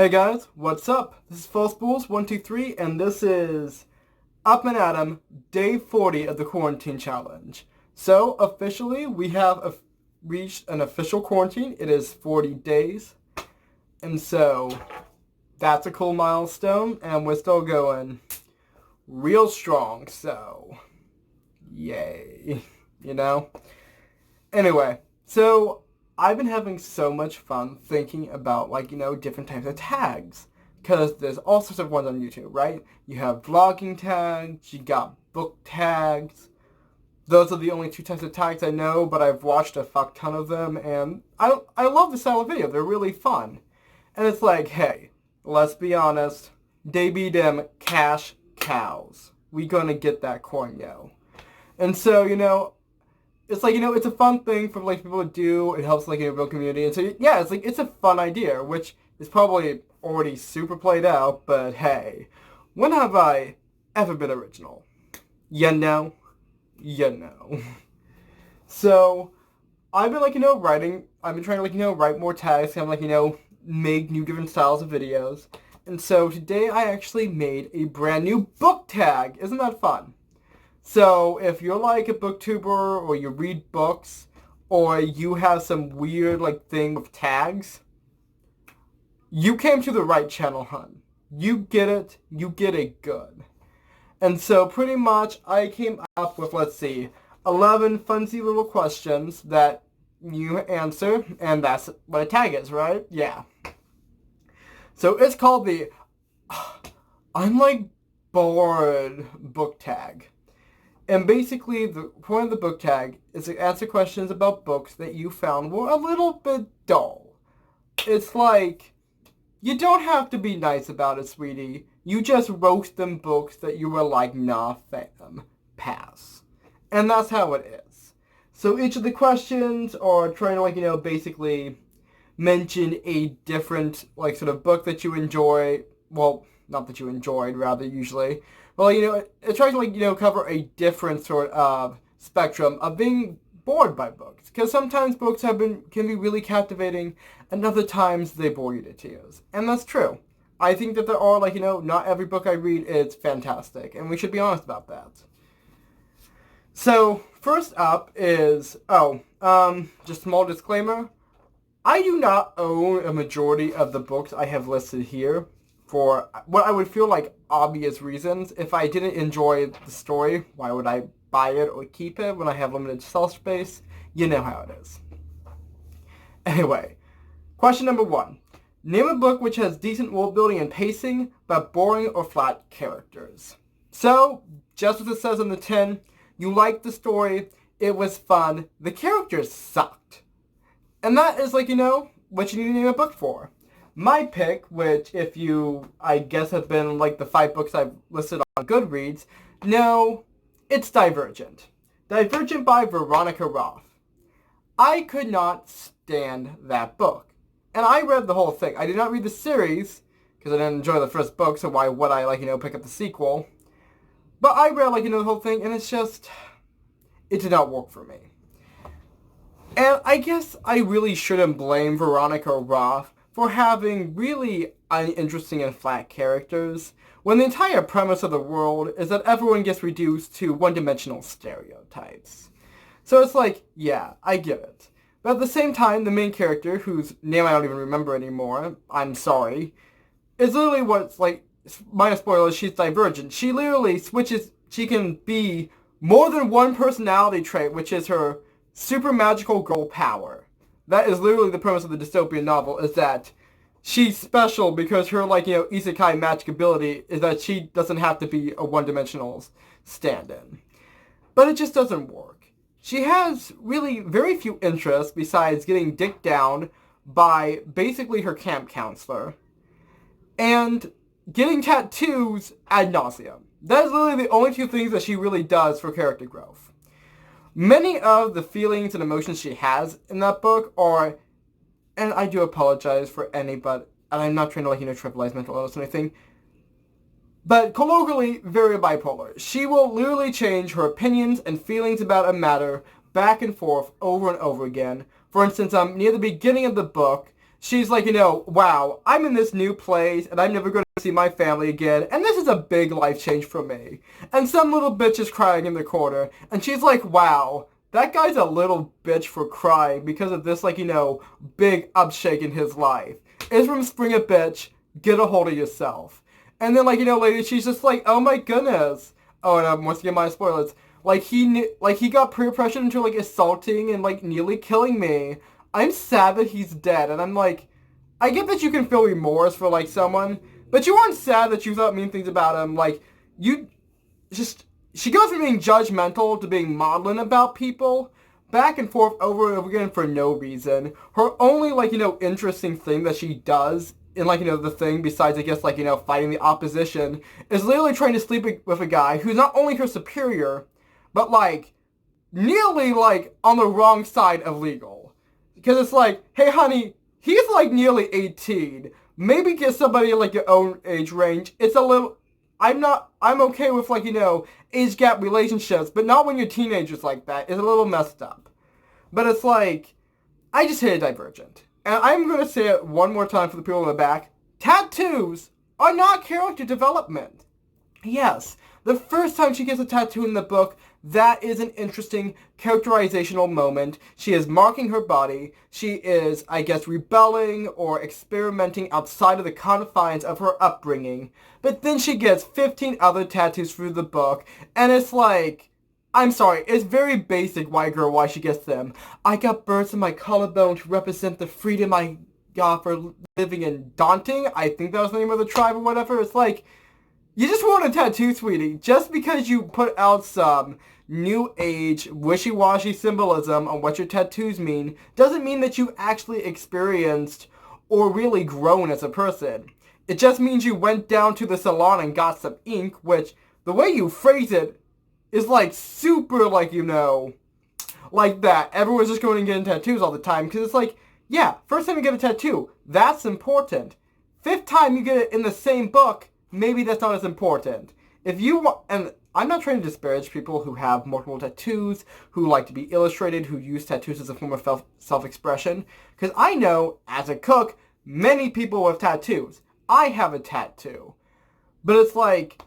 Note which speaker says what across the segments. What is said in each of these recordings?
Speaker 1: Hey guys, what's up? This is FallsBulls123 and this is Up and Atom, day 40 of the quarantine challenge. So officially we have reached an official quarantine. It is 40 days. And so that's a cool milestone and we're still going real strong. So yay, you know? Anyway, so I've been having so much fun thinking about, different types of tags. Because there's all sorts of ones on YouTube, right? You have vlogging tags, you got book tags. Those are the only two types of tags I know, but I've watched a fuck ton of them, and I love the style of video. They're really fun. And it's like, hey, let's be honest, they be them cash cows. We gonna get that coin, yo. And so, it's it's a fun thing for people to do. It helps build community. And so yeah, it's a fun idea, which is probably already super played out, but hey, when have I ever been original? You know. So I've been writing. I've been trying to write more tags, kind of make new different styles of videos. And so today I actually made a brand new book tag. Isn't that fun? So if you're like a booktuber or you read books or you have some weird thing with tags, you came to the right channel, hun. You get it. You get it good. And so pretty much I came up with, 11 funsy little questions that you answer, and that's what a tag is, right? Yeah. So it's called the I'm bored book tag. And basically, the point of the book tag is to answer questions about books that you found were a little bit dull. It's you don't have to be nice about it, sweetie. You just roast them books that you were nah, fam, pass. And that's how it is. So each of the questions are trying to, basically mention a different, sort of book that you enjoy. Well, not that you enjoyed, rather, usually. Well, it tries to, cover a different sort of spectrum of being bored by books. Because sometimes books can be really captivating, and other times they bore you to tears. And that's true. I think that there are, not every book I read is fantastic, and we should be honest about that. So, first up is, just small disclaimer. I do not own a majority of the books I have listed here, for what I would feel obvious reasons. If I didn't enjoy the story, why would I buy it or keep it when I have limited shelf space? You know how it is. Anyway, question number 1. Name a book which has decent world building and pacing, but boring or flat characters. So, just as it says on the tin, you liked the story, it was fun, the characters sucked. And that is what you need to name a book for. My pick, which if you, I guess, have been the 5 books I've listed on Goodreads, no, it's Divergent. Divergent by Veronica Roth. I could not stand that book. And I read the whole thing. I did not read the series, because I didn't enjoy the first book, so why would I, pick up the sequel? But I read, the whole thing, and it's just, it did not work for me. And I guess I really shouldn't blame Veronica Roth for having really uninteresting and flat characters, when the entire premise of the world is that everyone gets reduced to one-dimensional stereotypes. So it's yeah, I get it. But at the same time, the main character, whose name I don't even remember anymore, I'm sorry, is literally what's minor spoilers, she's Divergent. She literally switches, she can be more than one personality trait, which is her super magical girl power. That is literally the premise of the dystopian novel, is that she's special because her, isekai magic ability is that she doesn't have to be a one-dimensional stand-in. But it just doesn't work. She has really very few interests besides getting dicked down by basically her camp counselor and getting tattoos ad nauseum. That is literally the only 2 things that she really does for character growth. Many of the feelings and emotions she has in that book are, and I do apologize for anybody, and I'm not trying to, trivialize mental illness or anything, but colloquially, very bipolar. She will literally change her opinions and feelings about a matter back and forth over and over again. For instance, near the beginning of the book, she's like, wow, I'm in this new place and I'm never going to see my family again, and this is a big life change for me. And some little bitch is crying in the corner, and she's like, wow, that guy's a little bitch for crying because of this, like, big upshake in his life. Isram Spring a bitch, get a hold of yourself. And then, like, later she's just like, oh my goodness. Oh, and once again, my spoilers. Like, he got peer pressured into, like, assaulting and, like, nearly killing me. I'm sad that he's dead, and I'm like, I get that you can feel remorse for, like, someone, but you aren't sad that you thought mean things about him. Like, she goes from being judgmental to being maudlin about people, back and forth over and over again for no reason. Her only, like, interesting thing that she does in, like, the thing, besides, I guess, like, fighting the opposition, is literally trying to sleep with a guy who's not only her superior, but, like, nearly, like, on the wrong side of legal. Because it's like, hey, honey, he's, like, nearly 18. Maybe get somebody in, like, your own age range. It's a little... I'm okay with, like, age gap relationships, but not when you're teenagers like that. It's a little messed up. But it's like, I just hated Divergent. And I'm going to say it one more time for the people in the back. Tattoos are not character development. Yes, the first time she gets a tattoo in the book, that is an interesting characterizational moment. She is marking her body. She is, I guess, rebelling or experimenting outside of the confines of her upbringing. But then she gets 15 other tattoos through the book, and it's like, I'm sorry, it's very basic white girl why she gets them. I got birds in my collarbone to represent the freedom I got for living in Daunting. I think that was the name of the tribe or whatever. It's like, you just want a tattoo, sweetie. Just because you put out some new age, wishy-washy symbolism on what your tattoos mean, doesn't mean that you've actually experienced or really grown as a person. It just means you went down to the salon and got some ink, which, the way you phrase it, is like super, like, like that. Everyone's just going and getting tattoos all the time, because it's like, yeah, first time you get a tattoo, that's important. Fifth time you get it in the same book, maybe that's not as important. If you want, and I'm not trying to disparage people who have multiple tattoos, who like to be illustrated, who use tattoos as a form of self-expression, because I know, as a cook, many people with tattoos. I have a tattoo. But it's like,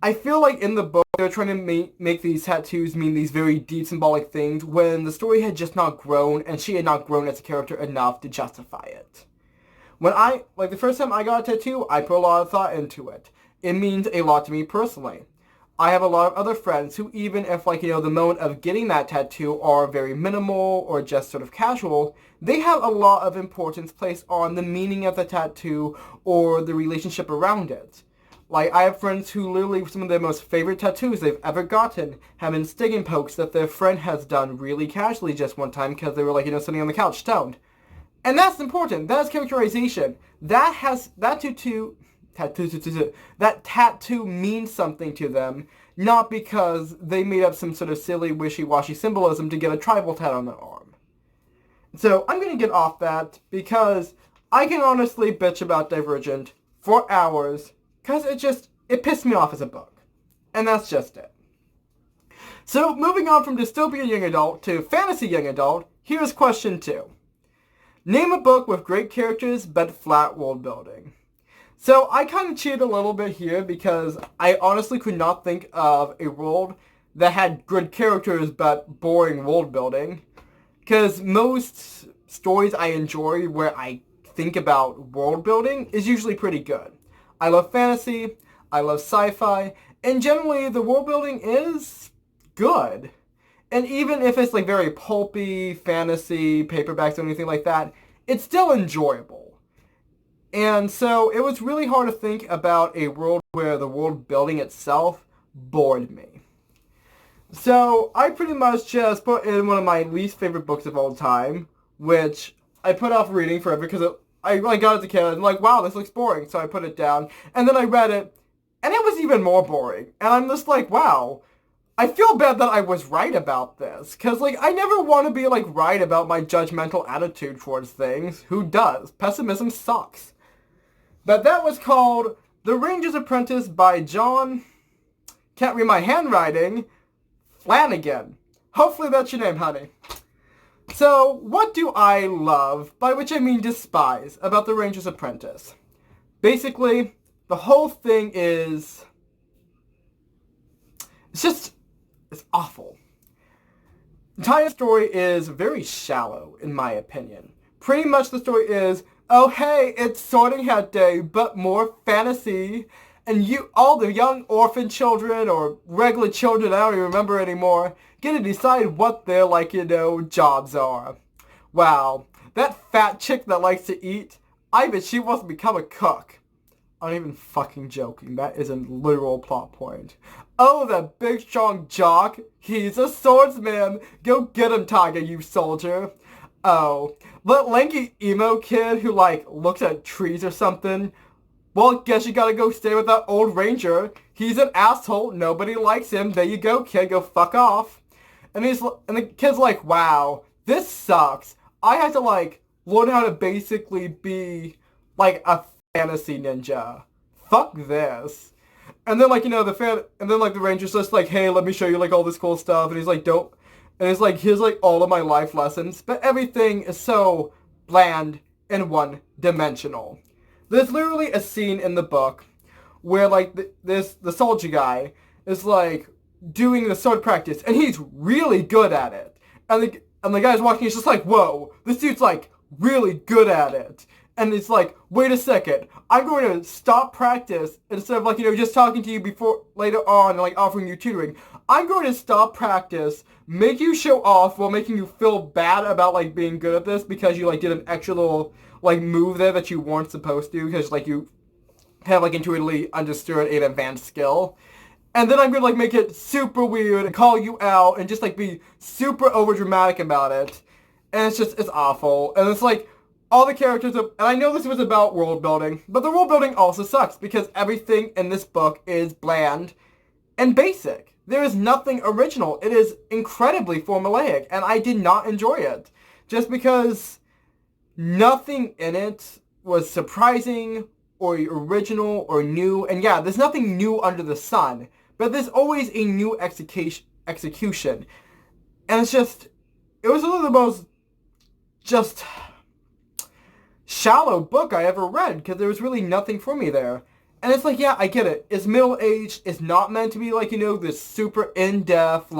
Speaker 1: I feel like in the book, they're trying to make these tattoos mean these very deep symbolic things, when the story had just not grown, and she had not grown as a character enough to justify it. When the first time I got a tattoo, I put a lot of thought into it. It means a lot to me personally. I have a lot of other friends who, even if, like, the moment of getting that tattoo are very minimal or just sort of casual, they have a lot of importance placed on the meaning of the tattoo or the relationship around it. Like, I have friends who literally, some of their most favorite tattoos they've ever gotten have been stinging pokes that their friend has done really casually just one time because they were, like, sitting on the couch stoned. And that's important. That's characterization. That tattoo means something to them, not because they made up some sort of silly wishy-washy symbolism to get a tribal tat on their arm. So I'm going to get off that because I can honestly bitch about Divergent for hours because it pissed me off as a book. And that's just it. So moving on from dystopian young adult to fantasy young adult, here's question 2. Name a book with great characters but flat world building. So I kind of cheated a little bit here because I honestly could not think of a world that had good characters but boring world building. Because most stories I enjoy where I think about world building is usually pretty good. I love fantasy, I love sci-fi, and generally the world building is good. And even if it's like very pulpy, fantasy, paperbacks or anything like that, it's still enjoyable. And so it was really hard to think about a world where the world building itself bored me. So I pretty much just put in one of my least favorite books of all time, which I put off reading forever because I got it as a kid and I'm like, wow, this looks boring. So I put it down and then I read it and it was even more boring. And I'm just like, wow. I feel bad that I was right about this, because, like, I never want to be, like, right about my judgmental attitude towards things. Who does? Pessimism sucks. But that was called The Rangers Apprentice by John, can't read my handwriting, Flanagan. Hopefully that's your name, honey. So, what do I love, by which I mean despise, about the Rangers Apprentice? Basically, the whole thing is... It's awful. The entire story is very shallow, in my opinion. Pretty much the story is, oh hey, it's Sorting Hat Day, but more fantasy. And all the young orphan children, or regular children, I don't even remember anymore, get to decide what their, jobs are. Wow, that fat chick that likes to eat, I bet she wants to become a cook. I'm not even fucking joking, that is a literal plot point. Oh, that big strong jock, he's a swordsman. Go get him, Tiger, you soldier. Oh, that lanky emo kid who, looks at trees or something. Well, guess you gotta go stay with that old ranger. He's an asshole. Nobody likes him. There you go, kid. Go fuck off. And the kid's like, wow, this sucks. I had to, learn how to basically be, a fantasy ninja. Fuck this. And then, the ranger's just like, hey, let me show you, all this cool stuff. And he's like, don't. And it's like, here's, all of my life lessons. But everything is so bland and one-dimensional. There's literally a scene in the book where, the soldier guy is, doing the sword practice, and he's really good at it. And the guy's walking, he's just like, whoa, this dude's, really good at it. And it's like, wait a second, I'm going to stop practice instead of, just talking to you later on, and, offering you tutoring. I'm going to stop practice, make you show off while making you feel bad about, being good at this because you, did an extra little... move there that you weren't supposed to because, you have, intuitively understood an advanced skill. And then I'm gonna, make it super weird and call you out and just, be super overdramatic about it. And it's awful. And it's, all the characters, and I know this was about world building, but the world building also sucks because everything in this book is bland and basic. There is nothing original. It is incredibly formulaic, and I did not enjoy it. Just because... nothing in it was surprising or original or new. And yeah, there's nothing new under the sun. But there's always a new execution. And it was one of the most shallow book I ever read. Because there was really nothing for me there. And it's yeah, I get it. It's middle-aged. It's not meant to be this super in-depth,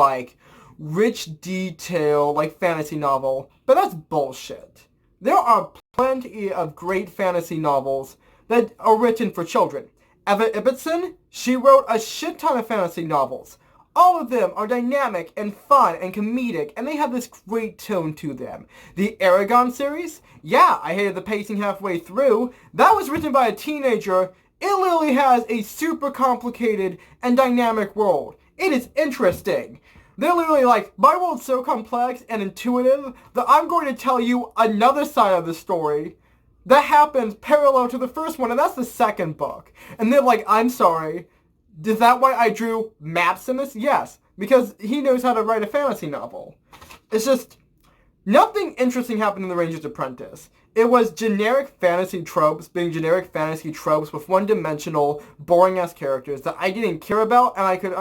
Speaker 1: rich detail, fantasy novel. But that's bullshit. There are plenty of great fantasy novels that are written for children. Eva Ibbotson, she wrote a shit ton of fantasy novels. All of them are dynamic and fun and comedic, and they have this great tone to them. The Eragon series, yeah, I hated the pacing halfway through. That was written by a teenager. It literally has a super complicated and dynamic world. It is interesting. They're literally my world's so complex and intuitive that I'm going to tell you another side of the story that happens parallel to the first one, and that's the second book. And they're I'm sorry, is that why I drew Maximus? Yes, because he knows how to write a fantasy novel. It's nothing interesting happened in the Rangers Apprentice. It was generic fantasy tropes being generic fantasy tropes with one-dimensional, boring-ass characters that I didn't care about, and I could...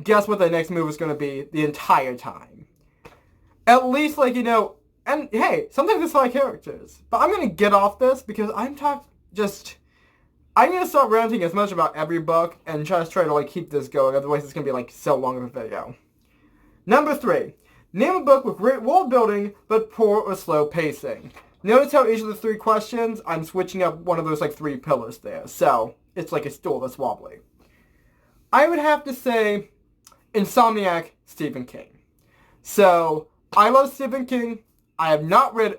Speaker 1: guess what the next move is going to be the entire time. At least, and hey, sometimes it's my characters. But I'm going to get off this because I'm going to start ranting as much about every book and try to, keep this going. Otherwise, it's going to be, so long of a video. Number 3. Name a book with great world building, but poor or slow pacing. Notice how each of the 3 questions, I'm switching up one of those, 3 pillars there. So, it's like a stool that's wobbly. I would have to say... Insomniac, Stephen King. So, I love Stephen King. I have not read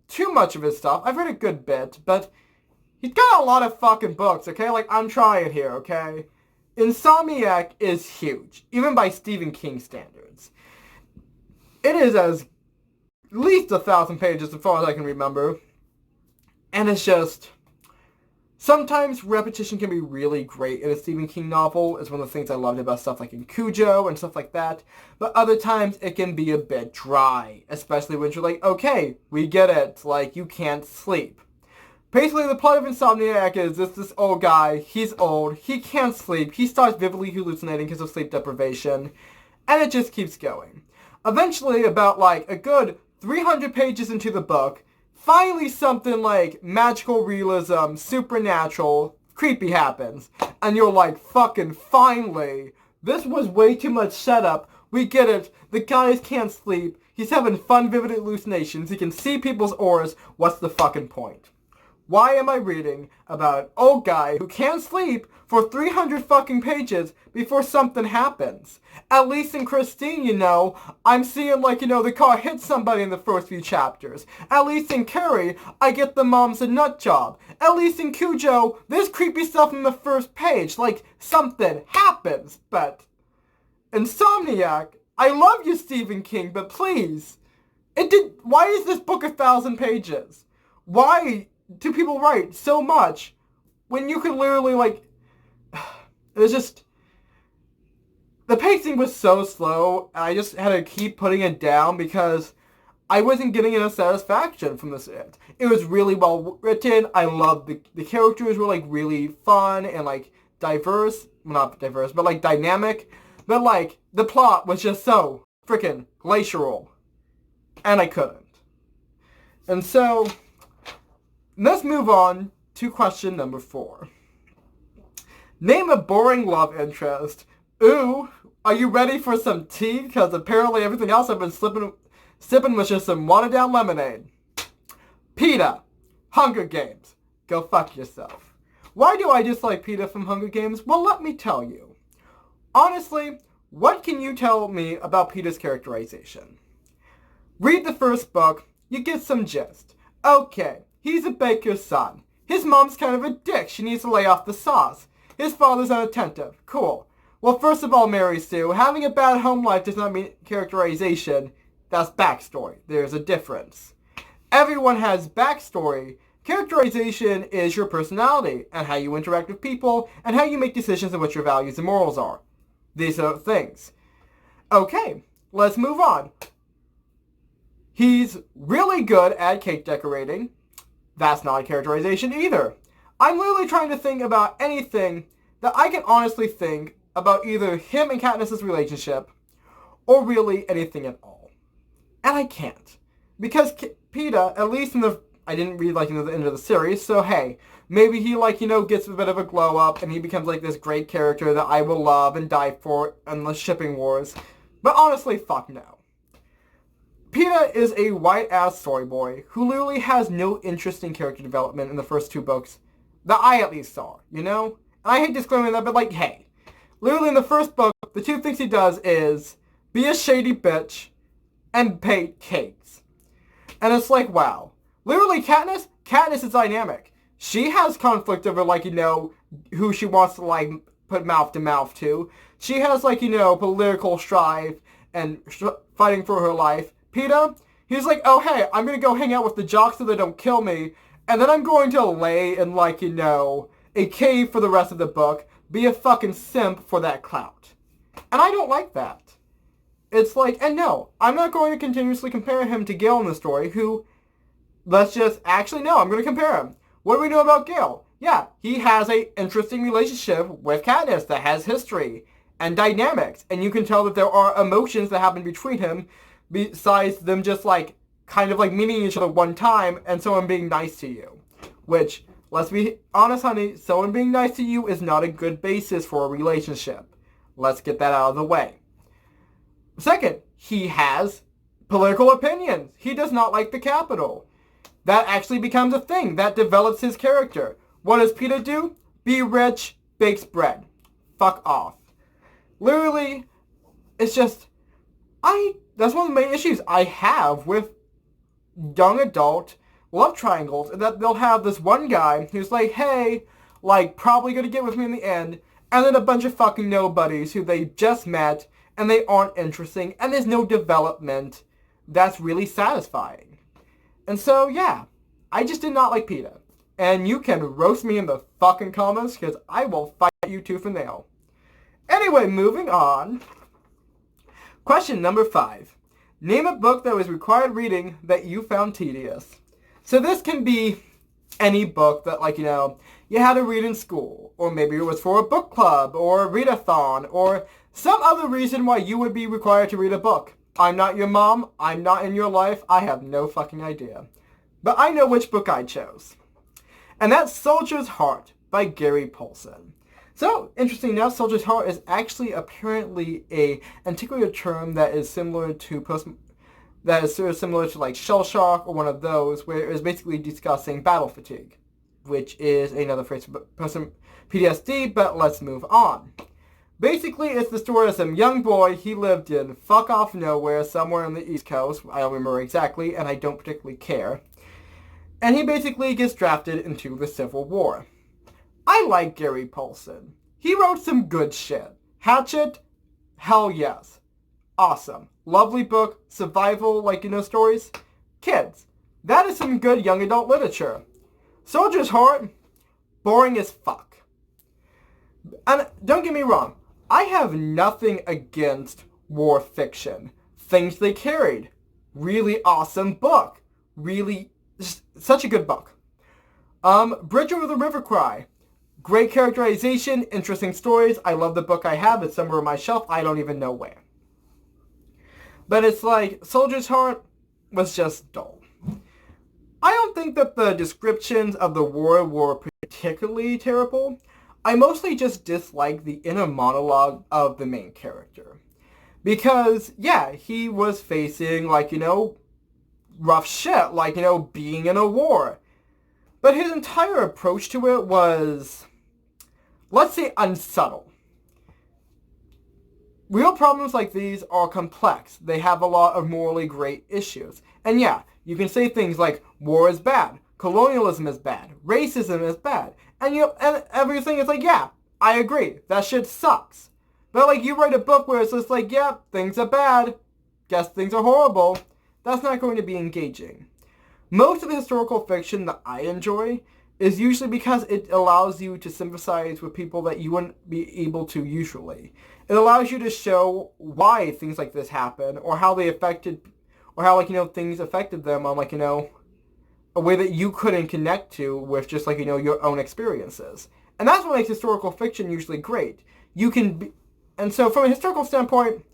Speaker 1: too much of his stuff. I've read a good bit, but he's got a lot of fucking books, okay? I'm trying here, okay? Insomniac is huge, even by Stephen King standards. It is at least 1,000 pages as far as I can remember. And it's sometimes repetition can be really great in a Stephen King novel. It's one of the things I loved about stuff in Cujo and stuff like that. But other times it can be a bit dry, especially when you're okay, we get it, you can't sleep. Basically, the plot of Insomniac is this old guy, he's old, he can't sleep, he starts vividly hallucinating because of sleep deprivation, and it just keeps going. Eventually, about a good 300 pages into the book, finally something like magical realism, supernatural, creepy happens. And you're like, fucking finally. This was way too much setup. We get it. The guy can't sleep. He's having fun, vivid hallucinations. He can see people's auras. What's the fucking point? Why am I reading about an old guy who can't sleep for 300 fucking pages before something happens? At least in Christine, I'm seeing the car hit somebody in the first few chapters. At least in Carrie, I get the mom's a nut job. At least in Cujo, there's creepy stuff in the first page, like something happens. But Insomniac, I love you, Stephen King, but please, why is this book 1,000 pages? Why do people write so much when you could literally, it was just, the pacing was so slow, and I just had to keep putting it down because I wasn't getting enough satisfaction from this. It was really well written. I loved the characters were, really fun and, diverse. Well, not diverse, but, dynamic. But, the plot was just so freaking glacial. And I couldn't. And so, let's move on to question number 4. Name a boring love interest. Ooh, are you ready for some tea? Because apparently everything else I've been sipping was just some watered down lemonade. PETA. Hunger Games. Go fuck yourself. Why do I dislike PETA from Hunger Games? Well, let me tell you. Honestly, what can you tell me about PETA's characterization? Read the first book, you get some gist. Okay, he's a baker's son. His mom's kind of a dick. She needs to lay off the sauce. His father's unattentive. Cool. Well, first of all, Mary Sue, having a bad home life does not mean characterization. That's backstory. There's a difference. Everyone has backstory. Characterization is your personality and how you interact with people and how you make decisions and what your values and morals are. These are things. Okay, let's move on. He's really good at cake decorating. That's not a characterization either. I'm literally trying to think about anything that I can honestly think about either him and Katniss's relationship or really anything at all. And I can't. Because PETA, at least I didn't read the end of the series, so hey, maybe he gets a bit of a glow up and he becomes this great character that I will love and die for in the shipping wars. But honestly, fuck no. PETA is a white-ass soy boy who literally has no interesting character development in the first 2 books that I at least saw, And I hate disclaiming that, but hey, literally in the first book, the 2 things he does is be a shady bitch and bake cakes. And it's wow. Literally, Katniss is dynamic. She has conflict over, who she wants to, put mouth to mouth to. She has, political strife and fighting for her life. PETA, he's oh, hey, I'm going to go hang out with the jocks so they don't kill me. And then I'm going to lay in, a cave for the rest of the book. Be a fucking simp for that clout. And I don't like that. It's and no, I'm not going to continuously compare him to Gale in the story, who, I'm going to compare him. What do we know about Gale? Yeah, he has an interesting relationship with Katniss that has history and dynamics, and you can tell that there are emotions that happen between him besides them just meeting each other one time and someone being nice to you. Which, let's be honest, honey, someone being nice to you is not a good basis for a relationship. Let's get that out of the way. Second, he has political opinions. He does not like the Capitol. That actually becomes a thing. That develops his character. What does PETA do? Be rich, bakes bread. Fuck off. Literally, it's just, that's one of the main issues I have with young adult love triangles, is that they'll have this one guy who's hey, probably gonna get with me in the end, and then a bunch of fucking nobodies who they just met, and they aren't interesting, and there's no development that's really satisfying. And so, yeah, I just did not like PETA. And you can roast me in the fucking comments, because I will fight you tooth and nail. Anyway, moving on. Question number 5. Name a book that was required reading that you found tedious. So this can be any book that, you had to read in school, or maybe it was for a book club, or a readathon, or some other reason why you would be required to read a book. I'm not your mom. I'm not in your life. I have no fucking idea. But I know which book I chose. And that's Soldier's Heart by Gary Paulson. So, interesting enough, Soldier's Heart is actually apparently a antiquated term that is similar to like shell shock or one of those, where it is basically discussing battle fatigue, which is another phrase for PTSD, but let's move on. Basically, it's the story of some young boy. He lived in fuck off nowhere, somewhere on the East Coast. I don't remember exactly, and I don't particularly care. And he basically gets drafted into the Civil War. I like Gary Paulson. He wrote some good shit. Hatchet? Hell yes. Awesome. Lovely book. Survival, stories. Kids. That is some good young adult literature. Soldier's Heart? Boring as fuck. And don't get me wrong. I have nothing against war fiction. Things They Carried. Really awesome book. Really, such a good book. Bridge Over the River Cry. Great characterization, interesting stories. I love the book I have. It's somewhere on my shelf. I don't even know where. But it's like, Soldier's Heart was just dull. I don't think that the descriptions of the war were particularly terrible. I mostly just dislike the inner monologue of the main character. Because, yeah, he was facing, rough shit, being in a war. But his entire approach to it was, let's say, unsubtle. Real problems like these are complex. They have a lot of morally great issues. And yeah, you can say things like, war is bad, colonialism is bad, racism is bad. And and everything is yeah, I agree, that shit sucks. But you write a book where it's just yeah, things are bad, guess things are horrible. That's not going to be engaging. Most of the historical fiction that I enjoy is usually because it allows you to sympathize with people that you wouldn't be able to usually. It allows you to show why things like this happen, or how they affected, or how things affected them on a way that you couldn't connect to with just your own experiences. And that's what makes historical fiction usually great. And so from a historical standpoint,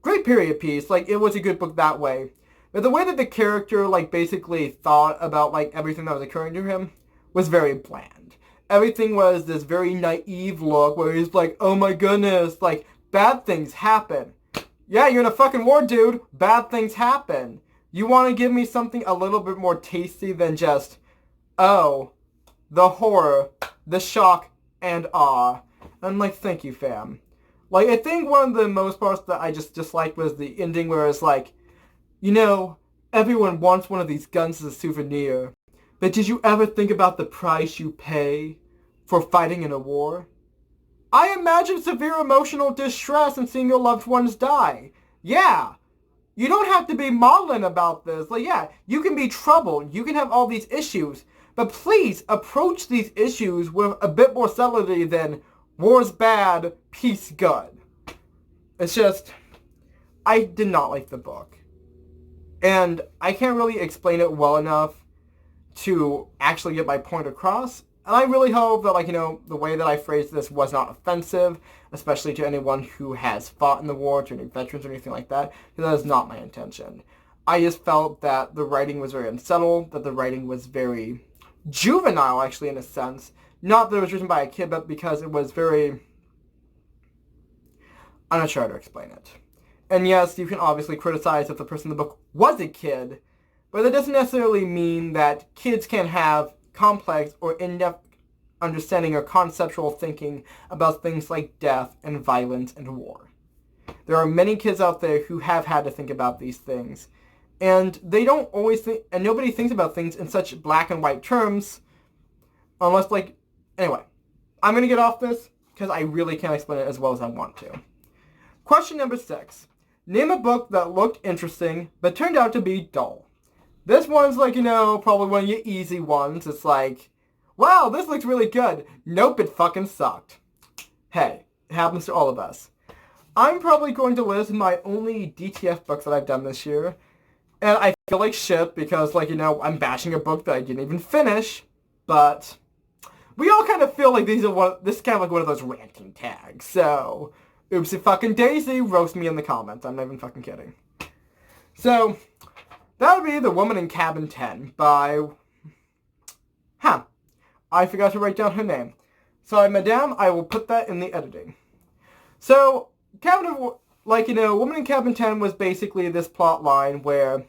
Speaker 1: great period piece. It was a good book that way. But the way that the character, basically thought about, everything that was occurring to him was very bland. Everything was this very naive look where he's oh my goodness, bad things happen. Yeah, you're in a fucking war, dude. Bad things happen. You want to give me something a little bit more tasty than just, oh, the horror, the shock, and awe. I'm thank you, fam. I think one of the most parts that I just disliked was the ending where it's everyone wants one of these guns as a souvenir, but did you ever think about the price you pay for fighting in a war? I imagine severe emotional distress in seeing your loved ones die. Yeah, you don't have to be maudlin about this. Yeah, you can be troubled, you can have all these issues, but please approach these issues with a bit more subtlety than war's bad, peace good. It's just, I did not like the book. And I can't really explain it well enough to actually get my point across. And I really hope that, the way that I phrased this was not offensive, especially to anyone who has fought in the war, to any veterans or anything like that, because that is not my intention. I just felt that the writing was very unsettled, that the writing was very juvenile, actually, in a sense. Not that it was written by a kid, but because it was very... I'm not sure how to explain it. And yes, you can obviously criticize if the person in the book was a kid, but that doesn't necessarily mean that kids can't have complex or in-depth understanding or conceptual thinking about things like death and violence and war. There are many kids out there who have had to think about these things, and they don't always think, and nobody thinks about things in such black and white terms, unless anyway, I'm going to get off this, because I really can't explain it as well as I want to. Question number 6. Name a book that looked interesting, but turned out to be dull. This one's probably one of your easy ones. It's wow, this looks really good. Nope, it fucking sucked. Hey, it happens to all of us. I'm probably going to list my only DTF books that I've done this year. And I feel like shit because, I'm bashing a book that I didn't even finish. But we all kind of feel like this is kind of one of those ranting tags. So, oopsie fucking daisy, roast me in the comments. I'm not even fucking kidding. So, that would be The Woman in Cabin 10 by... I forgot to write down her name. Sorry, madame, I will put that in the editing. So, Woman in Cabin 10 was basically this plot line where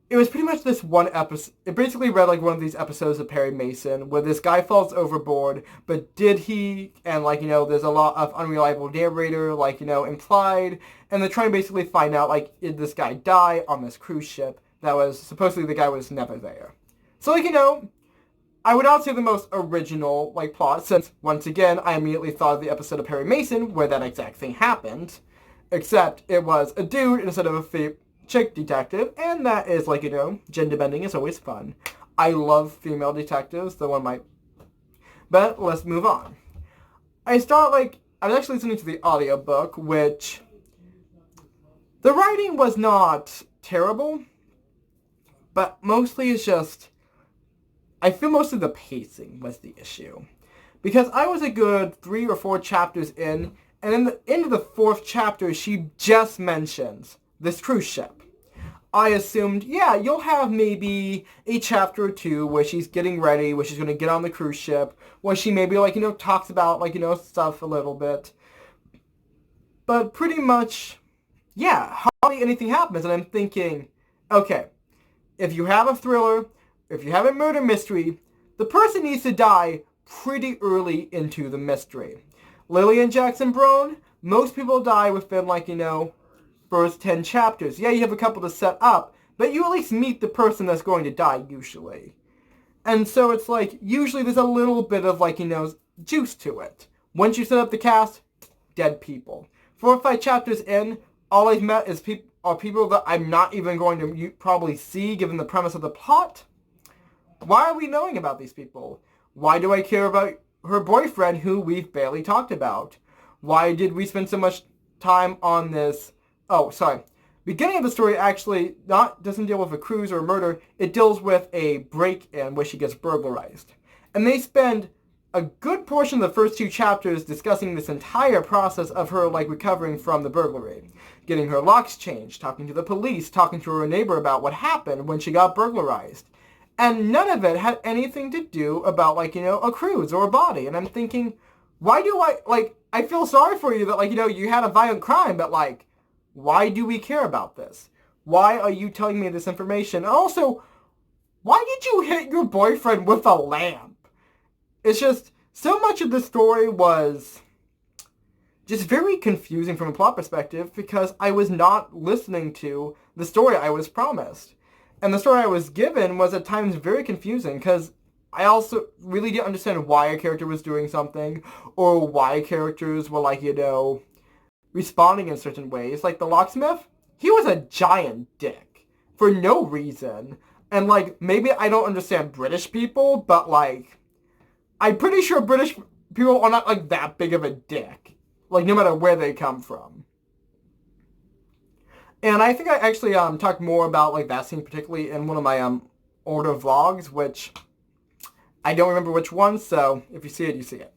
Speaker 1: it was pretty much this one episode. It basically read like one of these episodes of Perry Mason where this guy falls overboard, but did he, and there's a lot of unreliable narrator, implied, and they're trying to basically find out, did this guy die on this cruise ship that was, supposedly the guy was never there. So, I would not say the most original, plot, since, once again, I immediately thought of the episode of Perry Mason where that exact thing happened, except it was a dude instead of a chick detective, and that is, gender bending is always fun. I love female detectives, though one might... But let's move on. I was actually listening to the audiobook, which... The writing was not terrible, but mostly it's just... I feel mostly the pacing was the issue. Because I was a good 3 or 4 chapters in, and in the end of the 4th chapter, she just mentions this cruise ship. I assumed, yeah, you'll have maybe a chapter or 2 where she's getting ready, where she's going to get on the cruise ship, where she maybe, talks about, stuff a little bit. But pretty much, yeah, hardly anything happens, and I'm thinking, okay, if you have a thriller... If you have a murder mystery, the person needs to die pretty early into the mystery. Lillian Jackson Brown, most people die within, first 10 chapters. Yeah, you have a couple to set up, but you at least meet the person that's going to die, usually. And so it's usually there's a little bit of, juice to it. Once you set up the cast, dead people. 4 or 5 chapters in, all I've met is people that I'm not even going to probably see, given the premise of the plot. Why are we knowing about these people? Why do I care about her boyfriend, who we've barely talked about? Why did we spend so much time on this? Oh, sorry. Beginning of the story actually doesn't deal with a cruise or a murder. It deals with a break-in where she gets burglarized. And they spend a good portion of the first 2 chapters discussing this entire process of her, recovering from the burglary. Getting her locks changed, talking to the police, talking to her neighbor about what happened when she got burglarized. And none of it had anything to do about, a cruise or a body. And I'm thinking, why do I feel sorry for you that, you had a violent crime, but, why do we care about this? Why are you telling me this information? And also, why did you hit your boyfriend with a lamp? It's just, so much of the story was just very confusing from a plot perspective because I was not listening to the story I was promised. And the story I was given was at times very confusing because I also really didn't understand why a character was doing something or why characters were, responding in certain ways. Like the locksmith, he was a giant dick for no reason. And, maybe I don't understand British people, but, I'm pretty sure British people are not, that big of a dick. No matter where they come from. And I think I actually talked more about that scene particularly in one of my older vlogs, which I don't remember which one, so if you see it, you see it.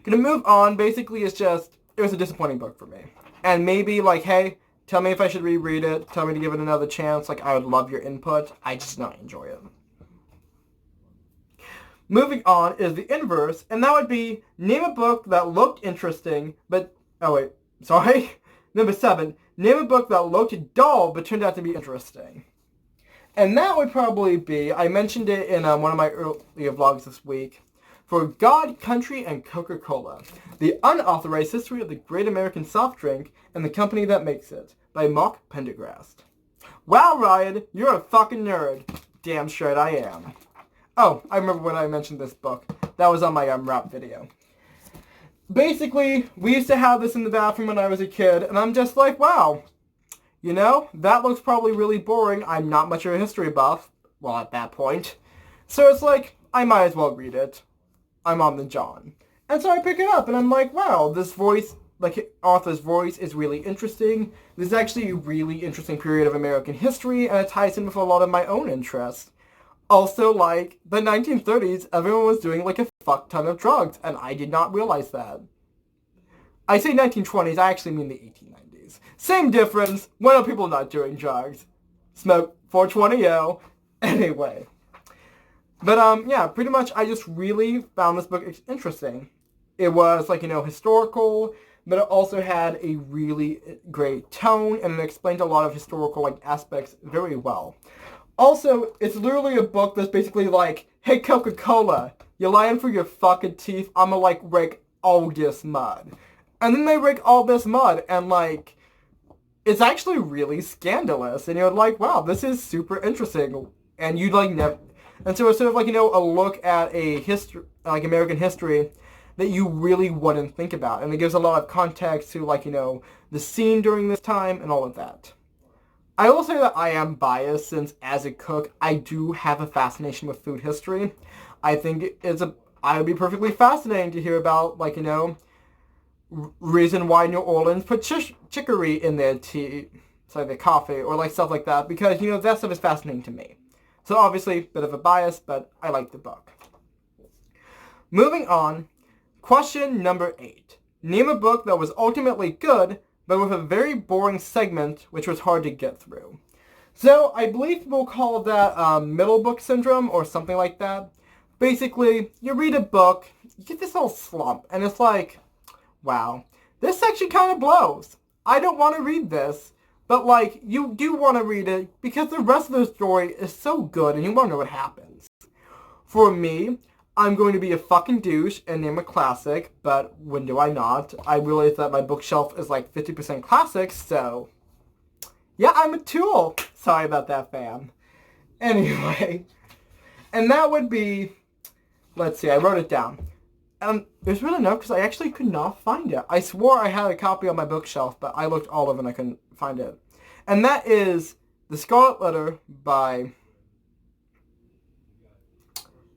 Speaker 1: Gonna move on. Basically, it was a disappointing book for me. And maybe hey, tell me if I should reread it, tell me to give it another chance, I would love your input. I just not enjoy it. Moving on is the inverse, and that would be name a book that looked interesting, but, oh wait. Sorry. Number 7. Name a book that looked dull but turned out to be interesting. And that would probably be, I mentioned it in one of my earlier vlogs this week, For God, Country, and Coca-Cola, The Unauthorized History of the Great American Soft Drink and the Company That Makes It, by Mark Pendergrast. Wow, Ryan, you're a fucking nerd. Damn straight I am. Oh, I remember when I mentioned this book. That was on my rap video. Basically, we used to have this in the bathroom when I was a kid, and I'm just like, wow, that looks probably really boring. I'm not much of a history buff, well, at that point. So it's I might as well read it. I'm on the John. And so I pick it up, and I'm like, wow, this voice, author's voice is really interesting. This is actually a really interesting period of American history, and it ties in with a lot of my own interests. Also, the 1930s, everyone was doing, a fuck ton of drugs, and I did not realize that. I say 1920s, I actually mean the 1890s. drugs. Same difference. When are people not doing drugs? Smoke 420-0. Anyway. But, yeah, pretty much I just really found this book interesting. It was, like, historical, but it also had a really great tone, and it explained a lot of historical, like, aspects very well. Also, it's literally a book that's basically like, hey, Coca-Cola, you're lying for your fucking teeth, I'ma, like, rake all this mud. And then they rake all this mud, and, like, it's actually really scandalous, and you're like, wow, this is super interesting, and you'd, like, never... And so it's sort of like, a look at a history, like, American history that you really wouldn't think about. And it gives a lot of context to, like, the scene during this time and all of that. I will say that I am biased since, as a cook, I do have a fascination with food history. I think I would be perfectly fascinating to hear about, like, reason why New Orleans put chicory in their tea, sorry, their coffee, or, like, stuff like that, because, that stuff is fascinating to me. So obviously, a bit of a bias, but I like the book. Moving on, question number 8. Name a book that was ultimately good, but with a very boring segment, which was hard to get through. So I believe we'll call that middle book syndrome, or something like that. Basically, you read a book, you get this little slump, and it's like, wow, this section kind of blows. I don't want to read this. But, like, you do want to read it because the rest of the story is so good and you want to know what happens. For me, I'm going to be a fucking douche and name a classic, but when do I not? I realize that my bookshelf is like 50% classics, so... yeah, I'm a tool. Sorry about that, fam. Anyway. And that would be... let's see, I wrote it down. There's really no, because I actually could not find it. I swore I had a copy on my bookshelf, but I looked all over and I couldn't find it. And that is The Scarlet Letter by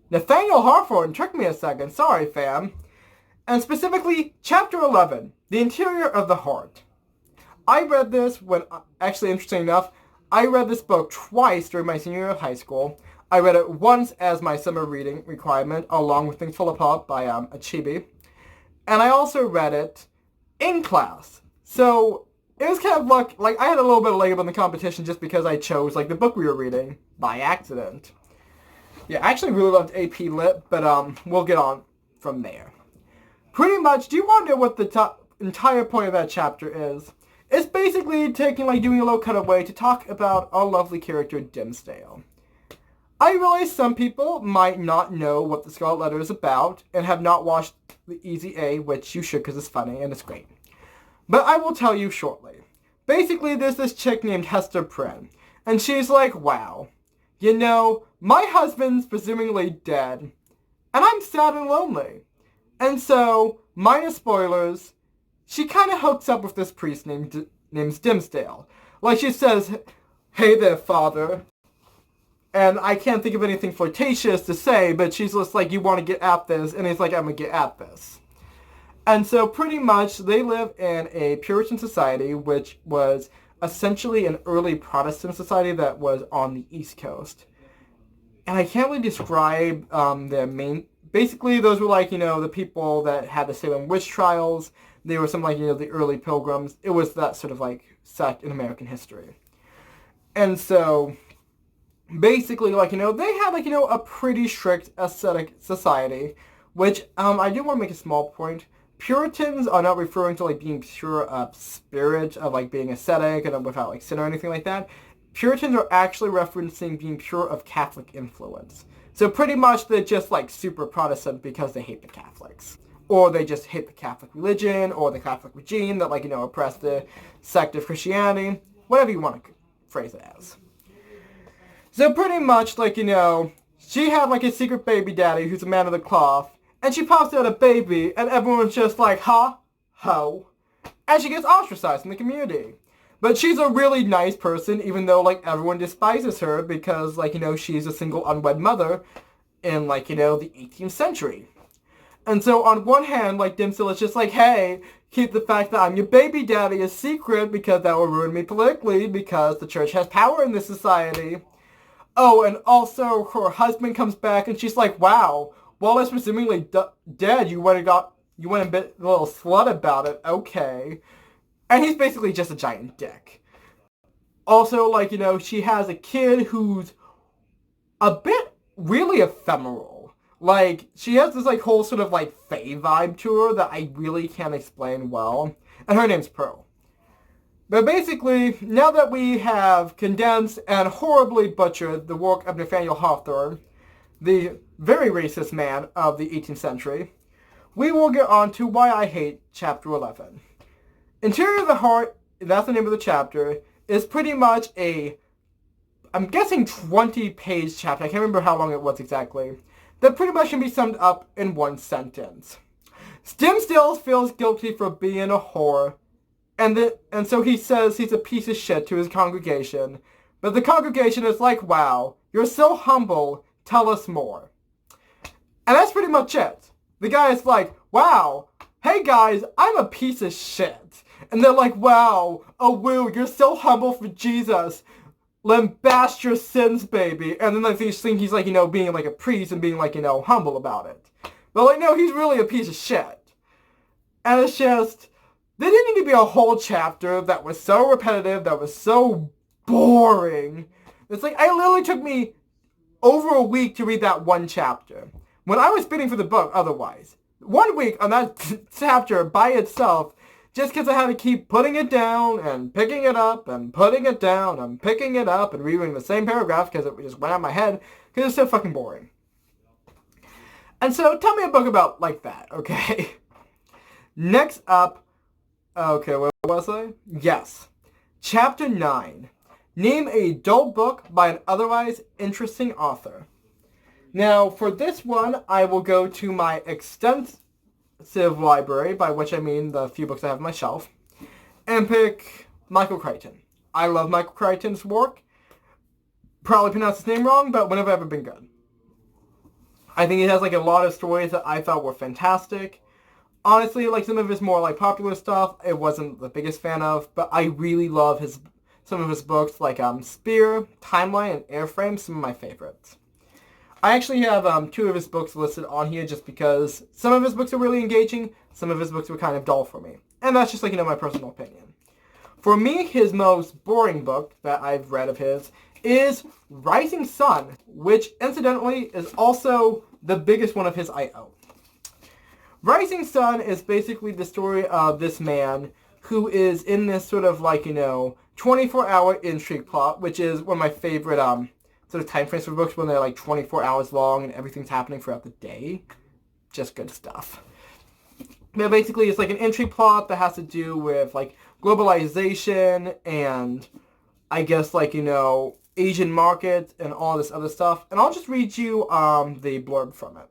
Speaker 1: Nathaniel Hawthorne. Took me a second. Sorry, fam. And specifically, Chapter 11, The Interior of the Heart. I read this when, actually interesting enough, I read this book twice during my senior year of high school. I read it once as my summer reading requirement, along with Things Fall Apart by Achibi. And I also read it in class. So it was kind of like I had a little bit of leg up on the competition just because I chose like the book we were reading by accident. Yeah, I actually really loved AP Lit, but we'll get on from there. Pretty much, do you want to know what the entire point of that chapter is? It's basically doing a little cutaway to talk about our lovely character, Dimmesdale. I realize some people might not know what The Scarlet Letter is about and have not watched the Easy A, which you should because it's funny and it's great. But I will tell you shortly. Basically, there's this chick named Hester Prynne, and she's like, wow, my husband's presumably dead, and I'm sad and lonely. And so, minus spoilers, she kind of hooks up with this priest named Dimmesdale. Like, she says, hey there, father. And I can't think of anything flirtatious to say, but she's just like, you want to get at this? And he's like, I'm going to get at this. And so pretty much they live in a Puritan society, which was essentially an early Protestant society that was on the East Coast. And I can't really describe their main... Basically, those were the people that had the Salem witch trials. They were some the early pilgrims. It was that sort of sect in American history. And so... basically, they had, a pretty strict ascetic society, which, I do want to make a small point. Puritans are not referring to, being pure of spirit, of, being ascetic and without, sin or anything like that. Puritans are actually referencing being pure of Catholic influence. So pretty much they're just, super Protestant because they hate the Catholics. Or they just hate the Catholic religion, or the Catholic regime that, oppressed the sect of Christianity. Whatever you want to phrase it as. So pretty much, she had, a secret baby daddy who's a man of the cloth, and she pops out a baby, and everyone's just like, ha, ho, and she gets ostracized in the community. But she's a really nice person, even though, everyone despises her because, she's a single unwed mother in, the 18th century. And so, on one hand, Dimmesdale is just like, hey, keep the fact that I'm your baby daddy a secret because that will ruin me politically because the church has power in this society. Oh, and also her husband comes back and she's like, wow, Wallace presumably dead. You went and bit a little slut about it. Okay. And he's basically just a giant dick. Also, like, she has a kid who's a bit really ephemeral. Like, she has this, like, whole sort of, like, fae vibe to her that I really can't explain well. And her name's Pearl. But basically, now that we have condensed and horribly butchered the work of Nathaniel Hawthorne, the very racist man of the 18th century, we will get on to why I hate Chapter 11. Interior of the Heart, that's the name of the chapter, is pretty much I'm guessing 20-page chapter, I can't remember how long it was exactly, that pretty much can be summed up in one sentence. Stim Stills feels guilty for being a whore, and so he says he's a piece of shit to his congregation, but the congregation is like, wow, you're so humble, tell us more. And that's pretty much it. The guy is like, wow, hey guys, I'm a piece of shit. And they're like, wow, oh woo, you're so humble for Jesus. Lambaste your sins, baby. And then they think he's like, being like a priest and being like, humble about it. But like, no, he's really a piece of shit. And it's just, there didn't need to be a whole chapter that was so repetitive, that was so boring. It's like, it literally took me over a week to read that one chapter. When I was bidding for the book otherwise. 1 week on that chapter by itself, just because I had to keep putting it down and picking it up and putting it down and picking it up and rereading the same paragraph because it just went out of my head because it's so fucking boring. And so tell me a book about like that, okay? Next up, okay, where was I? Yes. Chapter 9. Name a dull book by an otherwise interesting author. Now, for this one, I will go to my extensive library, by which I mean the few books I have on my shelf, and pick Michael Crichton. I love Michael Crichton's work. Probably pronounced his name wrong, but whenever ever been good. I think he has like a lot of stories that I thought were fantastic. Honestly, like some of his more like popular stuff, I wasn't the biggest fan of, but I really love some of his books like Spear, Timeline, and Airframe, some of my favorites. I actually have 2 of his books listed on here just because some of his books are really engaging, some of his books were kind of dull for me. And that's just like, my personal opinion. For me, his most boring book that I've read of his is Rising Sun, which incidentally is also the biggest one of his I own. Rising Sun is basically the story of this man who is in this sort of like, 24-hour intrigue plot, which is one of my favorite sort of time frames for books when they're like 24 hours long and everything's happening throughout the day. Just good stuff. But basically it's like an intrigue plot that has to do with like globalization and I guess like, Asian markets and all this other stuff. And I'll just read you the blurb from it.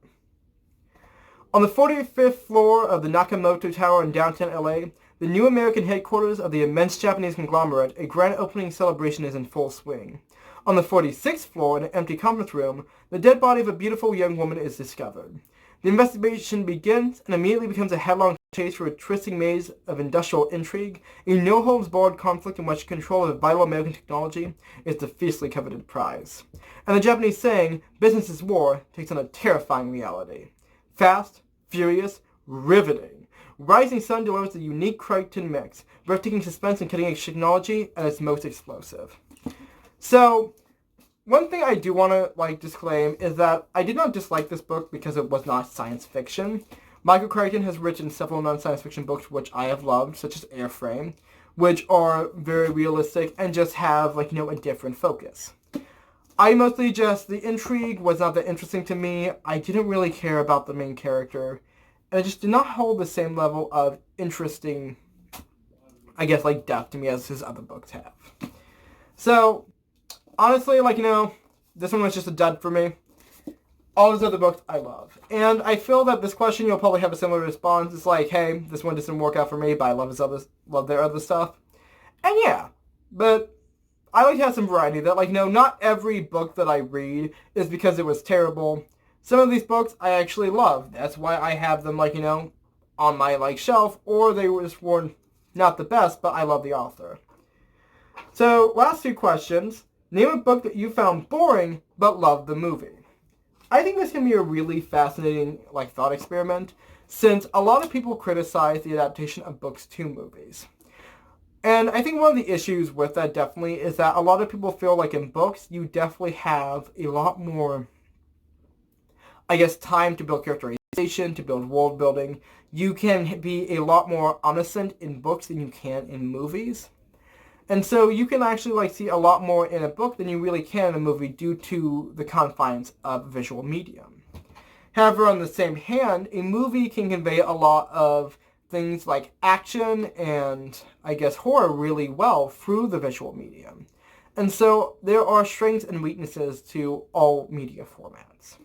Speaker 1: On the 45th floor of the Nakamoto Tower in downtown LA, the new American headquarters of the immense Japanese conglomerate, a grand opening celebration is in full swing. On the 46th floor, in an empty conference room, the dead body of a beautiful young woman is discovered. The investigation begins and immediately becomes a headlong chase through a twisting maze of industrial intrigue, a no-holds-barred conflict in which control of vital American technology is the fiercely coveted prize. And the Japanese saying, business is war, takes on a terrifying reality. Fast, furious, riveting. Rising Sun delivers a unique Crichton mix, breathtaking suspense and cutting-edge technology at its most explosive. So, one thing I do want to disclaim is that I did not dislike this book because it was not science fiction. Michael Crichton has written several non-science fiction books which I have loved, such as Airframe, which are very realistic and just have a different focus. I mostly the intrigue was not that interesting to me. I didn't really care about the main character, and it just did not hold the same level of interesting, I guess, depth to me as his other books have. So, honestly, this one was just a dud for me. All his other books I love. And I feel that this question you'll probably have a similar response. It's like, hey, this one doesn't work out for me, but I love their other stuff. And yeah, but I like to have some variety. That not every book that I read is because it was terrible. Some of these books I actually love. That's why I have them on my shelf, or they were not the best, but I love the author. So, last 2 questions. Name a book that you found boring, but loved the movie. I think this can be a really fascinating, thought experiment, since a lot of people criticize the adaptation of books to movies. And I think one of the issues with that definitely is that a lot of people feel like in books, you definitely have a lot more, I guess, time to build characterization, to build world building. You can be a lot more omniscient in books than you can in movies. And so you can actually like see a lot more in a book than you really can in a movie due to the confines of visual medium. However, on the same hand, a movie can convey a lot of things like action and, I guess, horror really well through the visual medium. And so there are strengths and weaknesses to all media formats.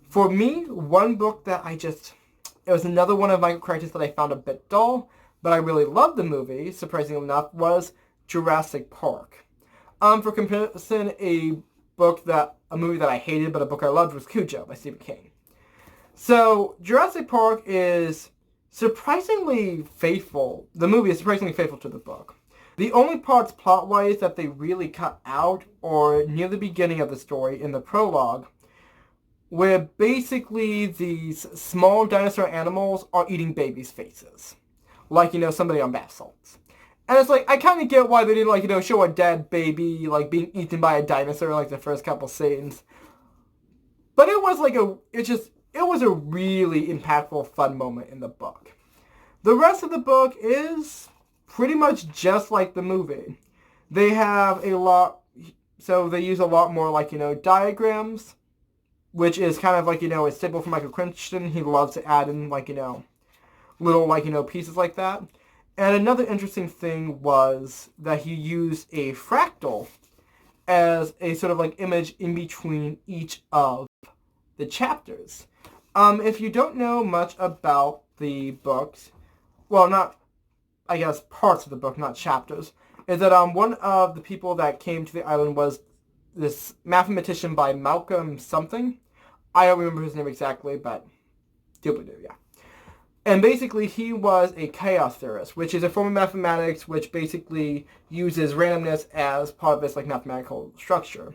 Speaker 1: For me, one book that it was another one of my characters that I found a bit dull, but I really loved the movie, surprisingly enough, was Jurassic Park. For comparison, a movie that I hated but a book I loved was Cujo by Stephen King. So Jurassic Park is surprisingly faithful. The movie is surprisingly faithful to the book. The only parts plot-wise that they really cut out are near the beginning of the story in the prologue, where basically these small dinosaur animals are eating babies' faces. Like, somebody on bath salts. And it's like, I kind of get why they didn't, show a dead baby, being eaten by a dinosaur, the first couple scenes. But it was, it was a really impactful, fun moment in the book. The rest of the book is pretty much just like the movie. They have a lot, so they use a lot more, diagrams, which is kind of a staple for Michael Crichton. He loves to add in, little, pieces like that. And another interesting thing was that he used a fractal as a sort of image in between each of the chapters. If you don't know much about the books, well, not, I guess, parts of the book, not chapters, is that one of the people that came to the island was this mathematician by Malcolm something. I don't remember his name exactly, but doobly-doo, yeah. And basically, he was a chaos theorist, which is a form of mathematics which basically uses randomness as part of its mathematical structure.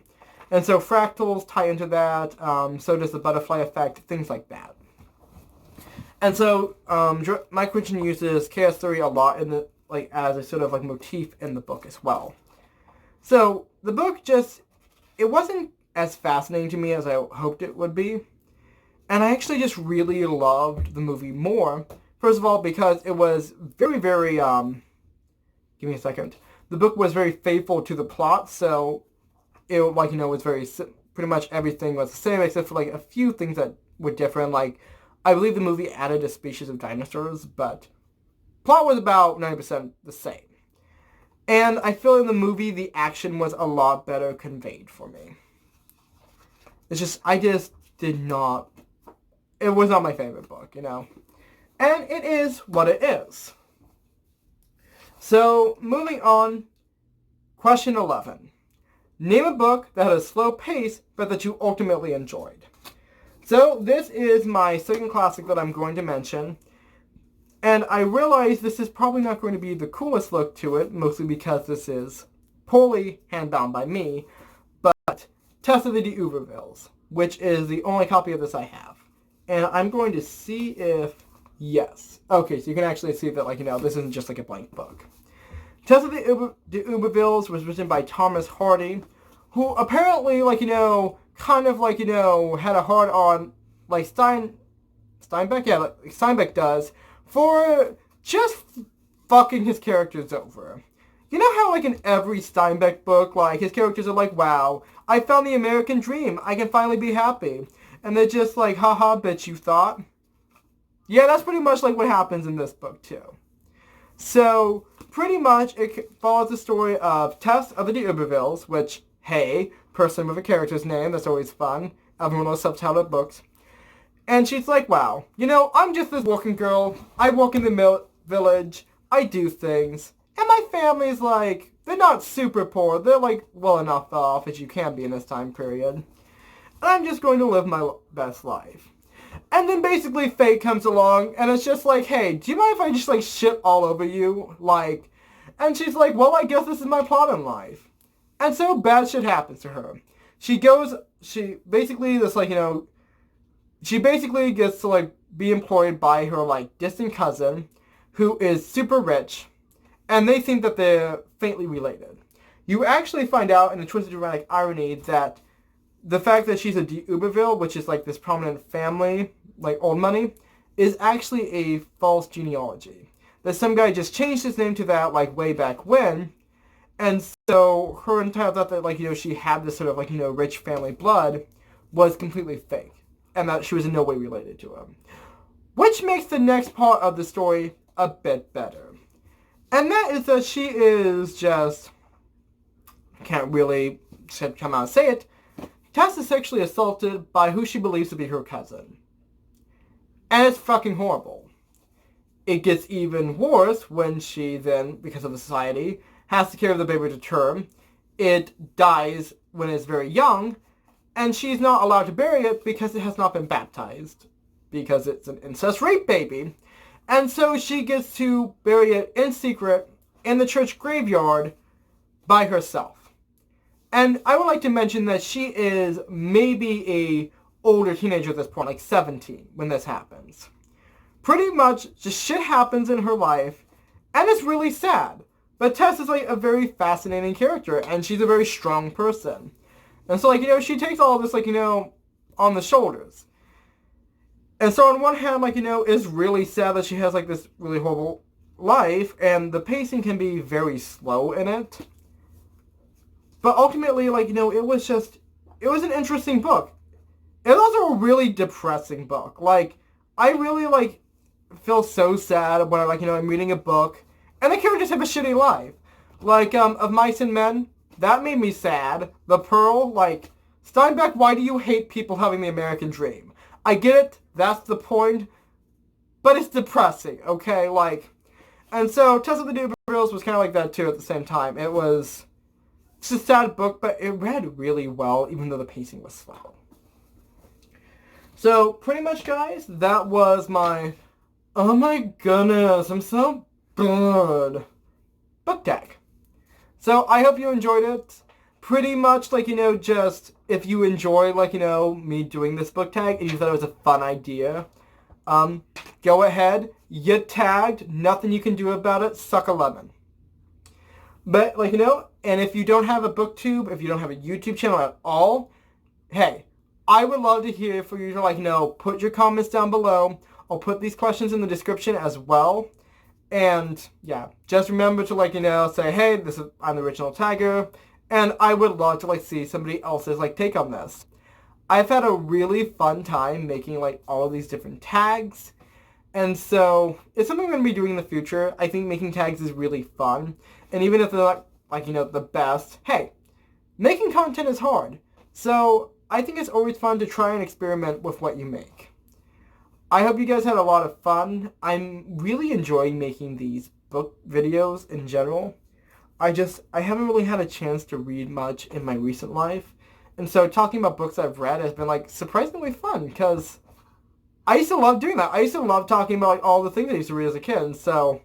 Speaker 1: And so fractals tie into that, so does the butterfly effect, things like that. And so Mike Crichton uses chaos theory a lot in the as a sort of motif in the book as well. So the book it wasn't as fascinating to me as I hoped it would be. And I actually just really loved the movie more. First of all, because it was very, very, give me a second. The book was very faithful to the plot, so it, was very, pretty much everything was the same, except for, a few things that were different. I believe the movie added a species of dinosaurs, but plot was about 90% the same. And I feel in the movie, the action was a lot better conveyed for me. I just did not... It was not my favorite book, And it is what it is. So, moving on. Question 11. Name a book that had a slow pace, but that you ultimately enjoyed. So, this is my second classic that I'm going to mention. And I realize this is probably not going to be the coolest look to it, mostly because this is poorly handbound by me, but Tess of the Durbervilles, which is the only copy of this I have. And I'm going to see if... Yes. Okay, so you can actually see that, this isn't just a blank book. Tess of the Durbervilles was written by Thomas Hardy, who apparently, kind of, had a hard on, Steinbeck? Yeah, Steinbeck does, for just fucking his characters over. You know how, in every Steinbeck book, his characters are wow, I found the American dream, I can finally be happy. And they're just haha, bitch, you thought? Yeah, that's pretty much what happens in this book, too. So, pretty much, it follows the story of Tess of the Durbervilles, which, hey, person with a character's name, that's always fun. Everyone loves subtitled books. And she's wow, I'm just this working girl. I work in the village. I do things. And my family's they're not super poor. They're well enough off as you can be in this time period. And I'm just going to live my best life. And then basically fate comes along and it's just hey, do you mind if I just shit all over you? And she's well, I guess this is my plot in life. And so bad shit happens to her. She basically gets to be employed by her distant cousin who is super rich. and they think that they're faintly related. You actually find out in a twist of dramatic irony that the fact that she's a Durberville, which is like this prominent family, like old money, is actually a false genealogy. That some guy just changed his name to that like way back when, and so her entire thought that like, she had this sort of like, rich family blood was completely fake, and that she was in no way related to him. Which makes the next part of the story a bit better. And that is that she is just, can't really come out and say it, Tess is sexually assaulted by who she believes to be her cousin. And it's fucking horrible. It gets even worse when she then, because of the society, has to carry the baby to term. It dies when it's very young, and she's not allowed to bury it because it has not been baptized, because it's an incest rape baby. And so she gets to bury it in secret in the church graveyard by herself. And I would like to mention that she is maybe a older teenager at this point, like 17, when this happens. Pretty much, just shit happens in her life, and it's really sad. But Tess is like a very fascinating character, and she's a very strong person. And so, like, she takes all of this, like, on the shoulders. And so on one hand, like, it's really sad that she has, like, this really horrible life, and the pacing can be very slow in it. But ultimately, like, it was an interesting book. It was also a really depressing book. Like, I really, like, feel so sad when, like, I'm reading a book, and the characters have a shitty life. Like, Of Mice and Men, that made me sad. The Pearl, like, Steinbeck, why do you hate people having the American dream? I get it, that's the point, but it's depressing, okay? Like, and so Tess of the Durbervilles was kind of like that, too, at the same time. It's a sad book, but it read really well, even though the pacing was slow. So, pretty much, guys, that was my, oh my goodness, I'm so good, book tag. So, I hope you enjoyed it. Pretty much, like, just, if you enjoy, like, me doing this book tag, and you thought it was a fun idea, go ahead, get tagged, nothing you can do about it, suck a lemon. But, like, and if you don't have a booktube, if you don't have a YouTube channel at all, hey, I would love to hear for you to, like, put your comments down below. I'll put these questions in the description as well. And, yeah, just remember to, like, say, hey, I'm the original tagger, and I would love to, like, see somebody else's, like, take on this. I've had a really fun time making, like, all of these different tags. And so, it's something I'm going to be doing in the future. I think making tags is really fun. And even if they're not, like, the best, hey, making content is hard. So, I think it's always fun to try and experiment with what you make. I hope you guys had a lot of fun. I'm really enjoying making these book videos in general. I haven't really had a chance to read much in my recent life. And so talking about books I've read has been, like, surprisingly fun, because I used to love doing that. I used to love talking about, like, all the things I used to read as a kid. And so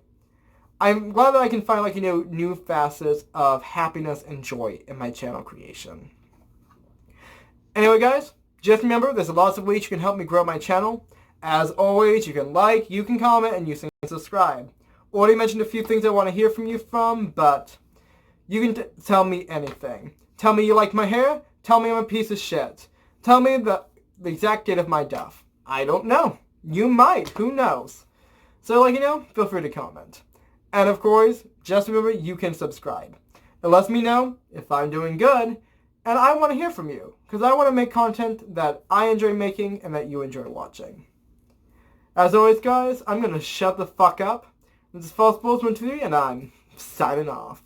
Speaker 1: I'm glad that I can find, like, new facets of happiness and joy in my channel creation. Anyway, guys, just remember, there's lots of ways you can help me grow my channel. As always, you can like, you can comment, and you can subscribe. Already mentioned a few things I want to hear from you from, but you can tell me anything. Tell me you like my hair. Tell me I'm a piece of shit. Tell me the exact date of my death. I don't know. You might. Who knows? So, like, feel free to comment. And, of course, just remember, you can subscribe. It lets me know if I'm doing good, and I want to hear from you, because I want to make content that I enjoy making and that you enjoy watching. As always, guys, I'm going to shut the fuck up. This is False Bulls 123, and I'm signing off.